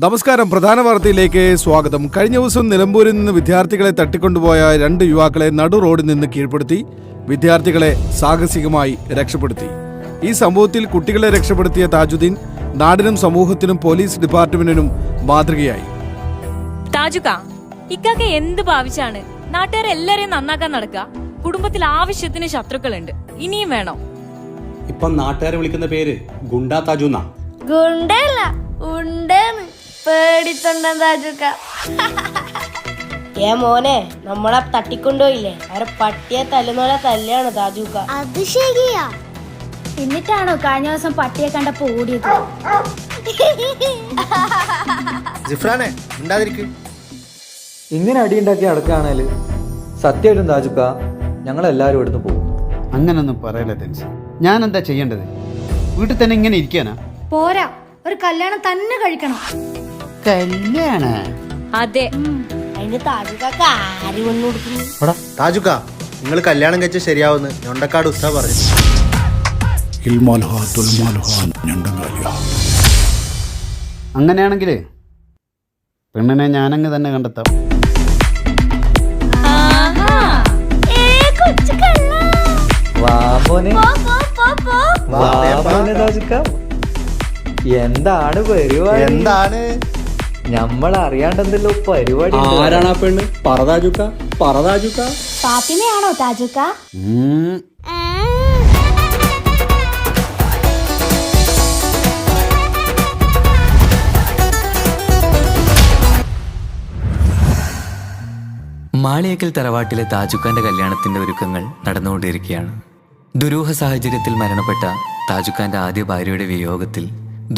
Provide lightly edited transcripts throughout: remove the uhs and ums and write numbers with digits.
നമസ്കാരം. പ്രധാന വാർത്തയിലേക്ക് സ്വാഗതം. കഴിഞ്ഞ ദിവസം നിലമ്പൂരിൽ നിന്ന് വിദ്യാർത്ഥികളെ തട്ടിക്കൊണ്ടുപോയ 2 യുവാക്കളെ നടു റോഡിൽ നിന്ന് കീഴ്പ്പെടുത്തി വിദ്യാർത്ഥികളെ സാഹസികമായി രക്ഷപ്പെടുത്തി. ഈ സംഭവത്തിൽ കുട്ടികളെ രക്ഷപ്പെടുത്തിയ താജുദ്ദീൻ നാടിനും സമൂഹത്തിനും പോലീസ് ഡിപ്പാർട്ട്മെന്റിനും മാതൃകയായി. ഇക്കാക്ക എന്ത് ഭാവിച്ചാണ് നാട്ടുകാരെല്ലാരെയും നന്നാക്കാൻ നടക്കുക? കുടുംബത്തിൽ ആവശ്യത്തിന് ശത്രുക്കളുണ്ട്, ഇനിയും വേണോ? ഇപ്പൊ നാട്ടുകാരെ വിളിക്കുന്ന പേര് ഗുണ്ടാ താജുന്ന. ഗുണ്ടല്ല, ഉണ്ടെന്ന് പേടിത്തൊണ്ട താജുക്ക. മോനെ, നമ്മളെ തട്ടിക്കൊണ്ടുപോയില്ലേ, അവരെ പട്ടിയെ തല്ലുന്നോലെ തല്ലാണ് താജുക്ക. അത് ശരിയാ. എന്നിട്ടാണോ കഴിഞ്ഞ ദിവസം പട്ടിയെ കണ്ടപ്പോ ഓടിയത്? ജിഫ്രാനെ ഉണ്ടാതിരിക്കും. ഇങ്ങനെ അടിയുണ്ടാക്കി അടക്കാണേല് സത്യമായിട്ടും താജുക്ക ഞങ്ങളെല്ലാരും ഇവിടുന്ന് പോകും. അങ്ങനൊന്നും പറയല്ലേ തെൻസ്. ഞാൻ എന്താ ചെയ്യേണ്ടത്? വീട്ടിൽ തന്നെ ഇങ്ങനെ ഇരിക്കാനാ? പോരാ, ഒരു കല്യാണം തന്നെ കഴിക്കണം. കല്യാണ? അതെ. അതിന് താജുക്കാക്ക് ആര് വന്നു കൊടുക്കുന്നു? താജുക്ക, നിങ്ങൾ കല്യാണം കഴിച്ച ശരിയാവുന്ന് ഞൊണ്ടക്കാട് ഉസ്താദ് പറഞ്ഞു. അങ്ങനെയാണെങ്കിലേ പെണ്ണിനെ ഞാനങ്ങ് തന്നെ കണ്ടെത്താം. എന്താണ് പരിപാടി? എന്താണ് നമ്മൾ അറിയാണ്ടെന്തല്ലോ പരിപാടി. ആരാണ് ആ പെണ്ണ്? പറതാജുക്ക, പറതാജുക്ക. ഫാത്തിമയാണോ താജുക്ക? മാളിയേക്കൽ തറവാട്ടിലെ താജുക്കാന്റെ കല്യാണത്തിന്റെ ഒരുക്കങ്ങൾ നടന്നുകൊണ്ടിരിക്കുകയാണ്. ദുരൂഹ സാഹചര്യത്തിൽ മരണപ്പെട്ട താജുക്കാന്റെ ആദ്യ ഭാര്യയുടെ വിയോഗത്തിൽ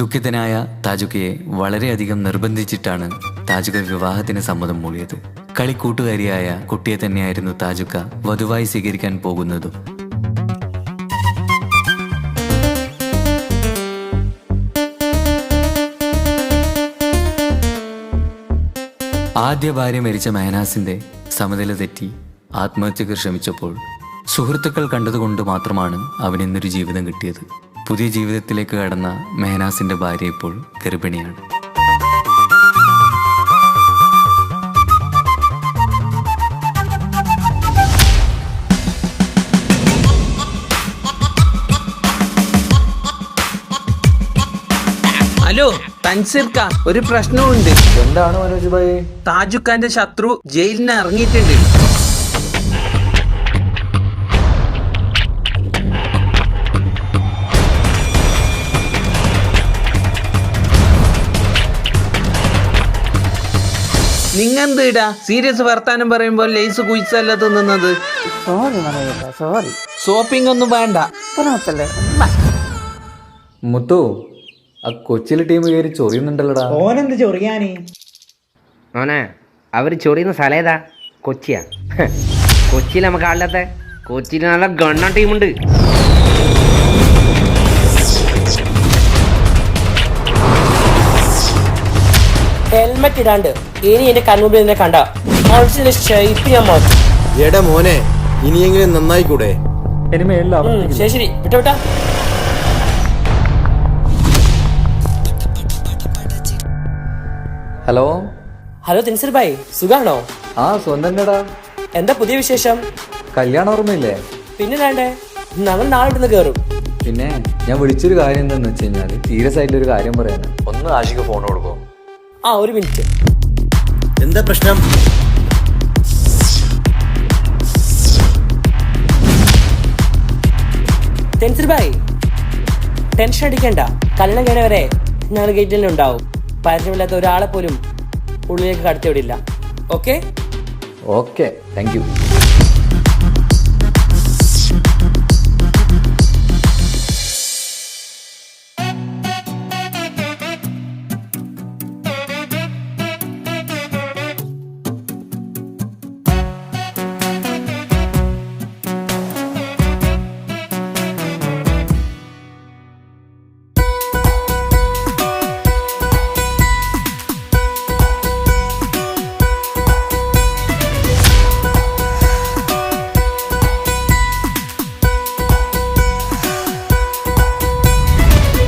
ദുഃഖിതനായ താജുക്കയെ വളരെയധികം നിർബന്ധിച്ചിട്ടാണ് താജുക്ക വിവാഹത്തിന് സമ്മതം മൂളിയത്. കളിക്കൂട്ടുകാരിയായ കുട്ടിയെ തന്നെയായിരുന്നു താജുക്ക വധുവായി സ്വീകരിക്കാൻ പോകുന്നതും. ആദ്യ ഭാര്യ മരിച്ച മെഹനാസിന്റെ സമനില തെറ്റി ആത്മഹത്യക്ക് ശ്രമിച്ചപ്പോൾ സുഹൃത്തുക്കൾ കണ്ടതുകൊണ്ട് മാത്രമാണ് അവനിന്നൊരു ജീവിതം കിട്ടിയത്. പുതിയ ജീവിതത്തിലേക്ക് കടന്ന മെഹനാസിന്റെ ഭാര്യ ഇപ്പോൾ ഗർഭിണിയാണ്. ഹലോ തൻസീർക്ക, ഒരു പ്രശ്നമുണ്ട്. എന്താണ് മനോജ് ഭായി? താജുക്കാന്റെ ശത്രു ജയിലിന് ഇറങ്ങിയിട്ടുണ്ട്. നിങ്ങെന്തിടാ സീരിയസ് വർത്താനം പറയുമ്പോൾ ലേസ് കുയിച്ചല്ല തിന്നുന്നത്? ഷോപ്പിംഗ് ഒന്നും വേണ്ട. മുത്തു, ആ കൊച്ചിയിലെ ടീം കയറി ചൊറിയുന്നുണ്ടല്ലോടാ. ഓനെന്ത് ചൊറിയാന്? മോനെ, അവർ ചൊറിയുന്ന സ്ഥലം ഏതാ? കൊച്ചിയാ? കൊച്ചിയിൽ നമുക്ക് ആളില്ലാത്ത? കൊച്ചിയിൽ നല്ല ഗണ്ണ ടീമുണ്ട്. ഹെൽമെറ്റ് ഇടാണ്ട് ഇനി എന്റെ കൺമുമ്പിൽ നിന്നെ കണ്ട ഷേപ്പ് ഞാൻ മാറ്റും. എടാ മോനെ, ഇനിയെങ്കിലും നന്നായിക്കൂടെ? ശരി ശരി, വിട്ടാ. ഹലോ ഹലോ തെൻസീർ ഭായ്, സുഖാണോ? ആ സ്വന്തം. എന്താ പുതിയ വിശേഷം? കല്യാണം ഓർമ്മയില്ലേ? പിന്നെ വേണ്ടേ, ഞങ്ങൾ നാളെ ഇടുന്ന് കയറും. പിന്നെ ഞാൻ വിളിച്ചൊരു കാര്യം എന്താന്ന് വെച്ച് കഴിഞ്ഞാല് സീരിയസ് ആയിട്ടുള്ളൊരു കാര്യം പറയാനാ. ഒന്ന് ആഷിക്ക് ഫോൺ കൊടുക്കോ? ആ, ഒരു മിനിറ്റ്. എന്താ പ്രശ്നം? തെൻസീർ ഭായ്, ടെൻഷൻ അടിക്കണ്ട. കല്യാണം കഴിഞ്ഞ വരെ ഞങ്ങൾ ഗേറ്റിൽ തന്നെ ഉണ്ടാവും. പരിചയമില്ലാത്ത ഒരാളെ പോലും ഉള്ളിലേക്ക് കടത്തിവിടില്ല. Okay okay, thank you.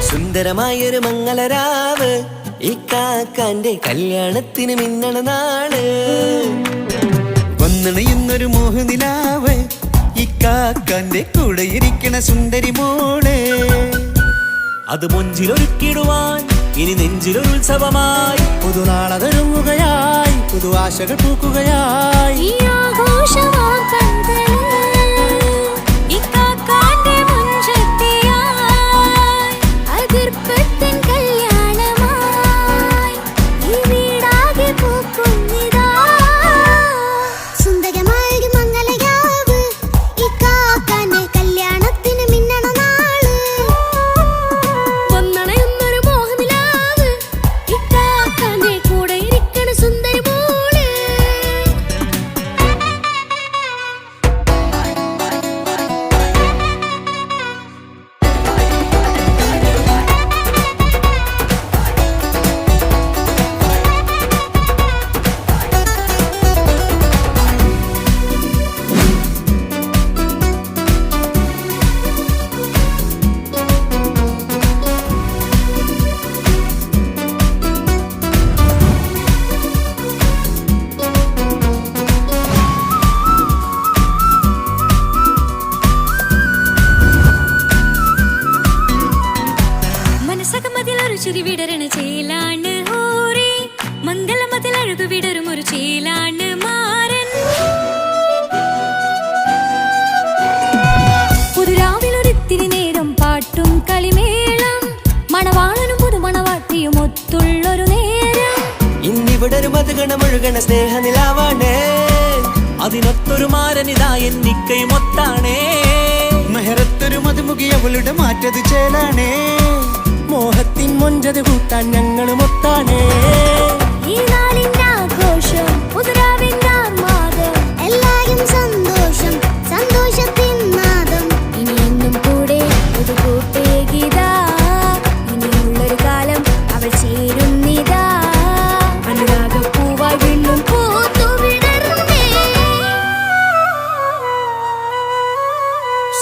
സുന്ദരമായൊരു മംഗളരാവ് ഈ ഇക്കാക്കാന്റെ കല്യാണത്തിന് മിന്നണ നാള് വന്നണയുന്നൊരു മോഹനിലാവ് ഇക്കാക്കാന്റെ കൂടെ ഇരിക്കണ സുന്ദരി മോള് അത് മൊഞ്ചിലൊരുക്കിടുവാൻ ഇനി നെഞ്ചിലൊരു ഉത്സവമായി പുതുനാളതൊരുങ്ങുകയായി പുതു ആശകൾ പൂക്കുകയായി ചിരി വിടരണ ചേലാണ് ഹോറി മംഗളമതിൽ അഴകു വിടരും ഒരു ചേലാണ് മാരൻ പുതുരാവിലൊരിത്തിരി നേരം പാട്ടും കളിമേളം മണവാളനും പുതുമണവാട്ടിയും ഒത്തുള്ളൊരു നേരം ഇന്നിവിടെ ഒരു മധുഗണമൊഴുകണ സ്നേഹനിലാവാണേ അതിനൊത്തൊരു മാരനിതാ എന്നിക്കയും ഒത്താണേ മെഹറത്തൊരു മധുമുഖി അവളുടെ മാറ്റത് ചേലാണേ മോഹത്തിൻ മൊഞ്ചത് കൂട്ടാൻ ഞങ്ങളും ഒത്താണേ ഈ നാളിന്റെ ആഘോഷം പുതുരാവിന്റെ ആർമാദം എല്ലാരും സന്തോഷം സന്തോഷത്തിൻ നാദം ഇനി എന്നും കൂടെ പുതുകൂട്ടേകിതാ ഇനിയുള്ളൊരു കാലം അവൾ ചേരുന്നിതാ അനുരാഗപ്പൂവായി വീണ്ടും പൂത്തു വിടർന്നേ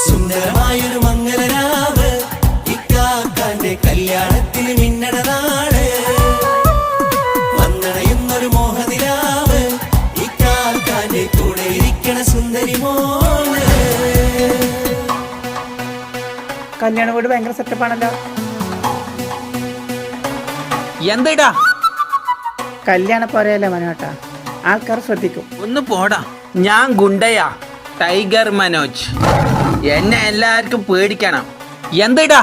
സുന്ദരമായൊരു മംഗളരാവ് ഇക്കാക്കാന്റെ കല്യാണത്തിന് മിന്നണ നാള് വന്നണയുന്നൊരു മോഹനിലാവ് ഇക്കാക്കാന്റെ കൂടെ ഇരിക്കണ സുന്ദരി മോള് കല്യാണ വീട് ഭയങ്കര സെറ്റപ്പാണല്ലോ. എന്താ കല്യാണ പോരയല്ലേ മനോട്ടാ, ആൾക്കാർ ശ്രദ്ധിക്കും. ഒന്ന് പോടാ, ഞാൻ ഗുണ്ടയാ, ടൈഗർ മനോജ്. എന്നെ എല്ലാവർക്കും പേടിക്കണം. എന്താ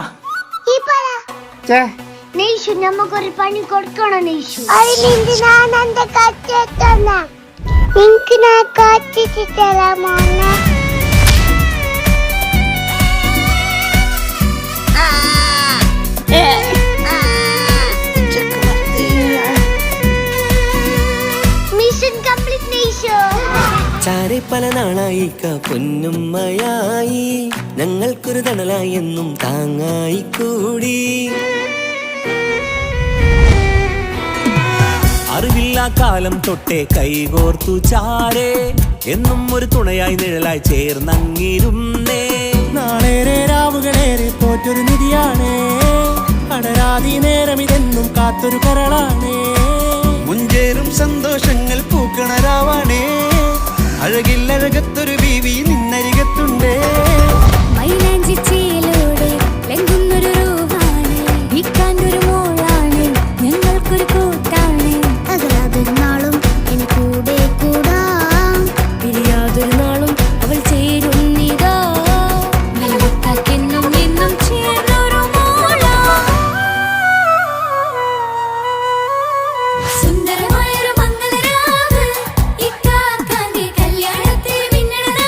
നെയ്ഷു നമുക്കൊരു പണി കൊടുക്കണം നെയ്ഷു. അതിലിന്റെ ഞാൻ എന്റെ കച്ചെത്തന്ന നിനക്ക് ഞാൻ കച്ചിട്ട് തരാമോന്നെ. Mission complete നെയ്ഷു. ചാരെ പല നാളായി പൊന്നുമ്മയായി ഞങ്ങൾക്കൊരു തണലായി എന്നും താങ്ങായി കൂടി അറിവില്ലാ കാലം തൊട്ടേ കൈകോർത്തു ചാരേ എന്നും ഒരു തുണയായി നിഴലായി ചേർന്നങ്ങിരുന്നേ നാളേറെ രാവുകളേറെ പോറ്റൊരു നിധിയാണേ അടരാതി നേരം ഇതെന്നും കാത്തൊരു കരളാണേ മുഞ്ചേറും സന്തോഷങ്ങൾ പൂക്കണരാവാണേ അഴകില്ലഴകത്തൊരു ബീവി നിന്നരികത്തുണ്ടേ മൈലാഞ്ചി ചേലോടെ ലംഘുന്നൊരു രൂപാണ് ഇക്കാണ്ടൊരു മോളാണ് ഞങ്ങൾക്കൊരു കൂട്ടാണ് അകലാതൊരു നാളും എൻ കൂടെ കൂടാം പിരിയാതൊരു നാളും അവൾ ചേരുന്നിതാ നൽകത്താക്കെന്നും എന്നും ചേർന്നൊരു മോളാ സുന്ദരമായൊരു മംഗളരാവ് ഇക്കാക്കാന്റെ കല്യാണത്തിന് മിന്നണ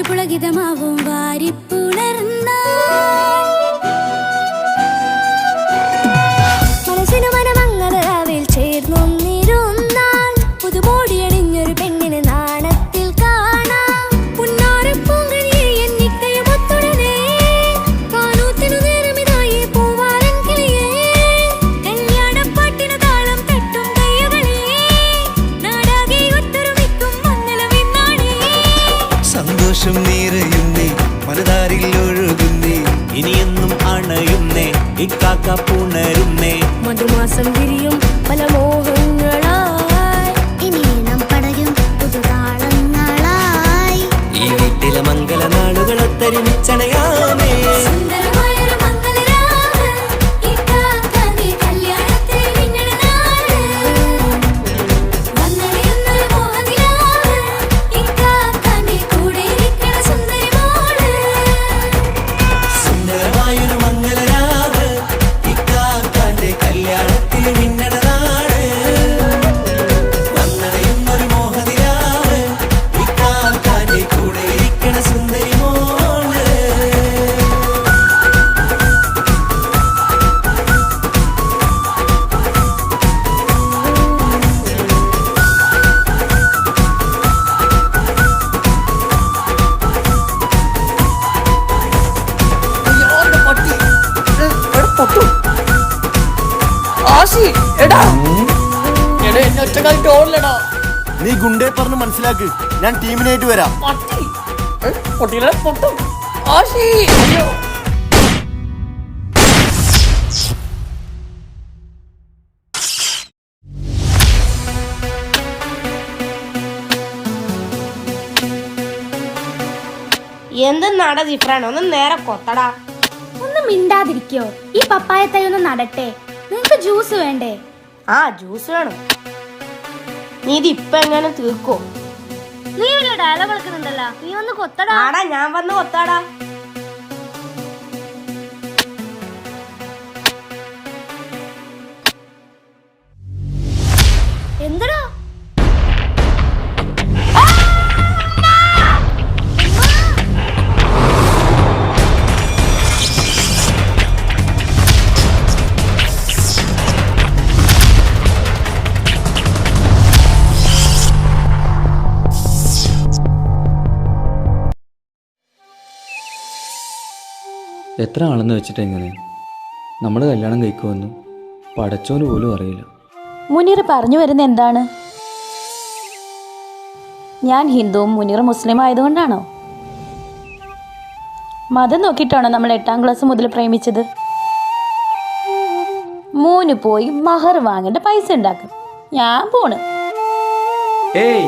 പുളകിതമാവും വാരിപ്പുണർന്ന മനസ്സിനു മനമംഗളരാവിൽ ചേർന്നൊന്നിരുന്നാൽ പുതുമോടിയണിഞ്ഞൊരു പെണ്ണിന് നാണത്തിൽ കാണാം പുന്നാരപ്പൂങ്കനിയെ എന്നിക്കയും ഒത്തുടനെ കാനൂത്തിനു നേരമിതായി പൂവാലൻ കിളിയേ കല്യാണപ്പാട്ടിന് താളം തട്ടും കയ്യുകളെ നാടാകെ ഒത്തൊരുമിക്കും മംഗളമെന്നാണേ സന്തോഷം നിറയുന്നേ മനതാരിൽ ഒഴുകുന്നേ ഇനിയെന്നും അണയുന്നേ ഇക്കാക്ക പുണരുന്നേ മധുമാസം വിരിയും പല മോഹങ്ങളായി ഇനി നാം പടരും പുതുതാളങ്ങളായി ഈ വീട്ടിലെ മംഗളനാളുകൾ ഒത്തൊരുമിച്ചണയാമേ സുന്ദരമായൊരു മംഗളരാവ് ഇക്കാക്കാന്റെ കല്യാണത്തിൽ മിന്നണ നാള് വന്നണിയുന്നൊരു മോഹനിലാവ് ഇക്കാക്കാന്റെ കൂടെ ഇരിക്കണ സുന്ദരി മോള് സുന്ദരമായൊരു മംഗളരാവ് ഇക്കാക്കാന്റെ കല്യാണത്തിൽ മിന്നണ നാട് വന്നണയുന്നൊരു മോഹനിലാവ് ഇക്കാക്കാന്റെ കൂടെ ഇരിക്കണ സുന്ദരി മോള് നീ ഗുണ്ടേ പറഞ്ഞ് മനസ്സിലാക്ക്. ഞാൻ ടീമിനായിട്ട് വരാം. എന്തെന്നാടാ ജിഫ്രാൻ ഒന്ന് നേരെ കൊത്തടാ. ഒന്ന് മിണ്ടാതിരിക്കോ? ഈ പപ്പായ തൈ ഒന്ന് നടട്ടെ. നിങ്ങക്ക് ജ്യൂസ് വേണ്ടേ? ആ ജ്യൂസ് വേണം. നീ ഇത് ഇപ്പൊ എങ്ങനെ തീർക്കോ? നീ ഇവിടെ ഡയലോഗ് കളിക്കുന്നുണ്ടല്ലോ, നീ ഒന്ന് കൊത്തടാ. ആടാ ഞാൻ വന്ന് കൊത്താടാ. എന്തടാ? എത്ര ആളെന്ന് വെച്ചിട്ട് എങ്ങനെ നമ്മൾ കല്യാണം കഴിക്കുമെന്നും പടച്ചോന് പോലും അറിയില്ല. മുനീർ പറഞ്ഞു വരുന്ന എന്താണ്? ഞാൻ ഹിന്ദുവും മുനീർ മുസ്ലിം ആയതുകൊണ്ടാണോ? മതം നോക്കിയിട്ടാണോ നമ്മൾ 8ാം ക്ലാസ് മുതൽ പ്രേമിച്ചത്? മൂന്ന് പോയി മഹർ വാങ്ങേണ്ട പൈസ ഉണ്ടാക്കും. ഞാൻ പോണ്. ഏയ്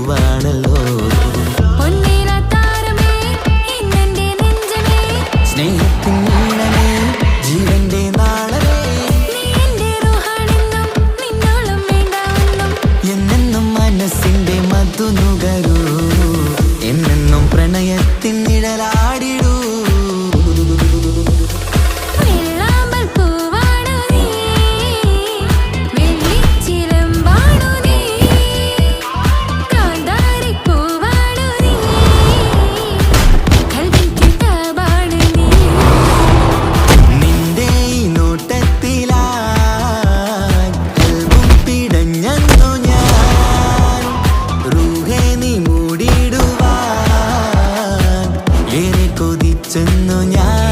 പൂവാണല്ലോ സ്നേഹത്തിൻ നീളമേ ജീവന്റെ നാളമേ എന്നെന്നും മനസ്സിന്റെ മധു നുകരൂ എന്നെന്നും പ്രണയത്തിൻ നിഴലാടിടൂ നിന്റെ ഈ നോട്ടത്തിലായി കൽബും പിടഞ്ഞെന്നു ഞാൻ റൂഹേ നീ മൂടിടുവാൻ ഏറെ കൊതിച്ചെന്നു ഞാൻ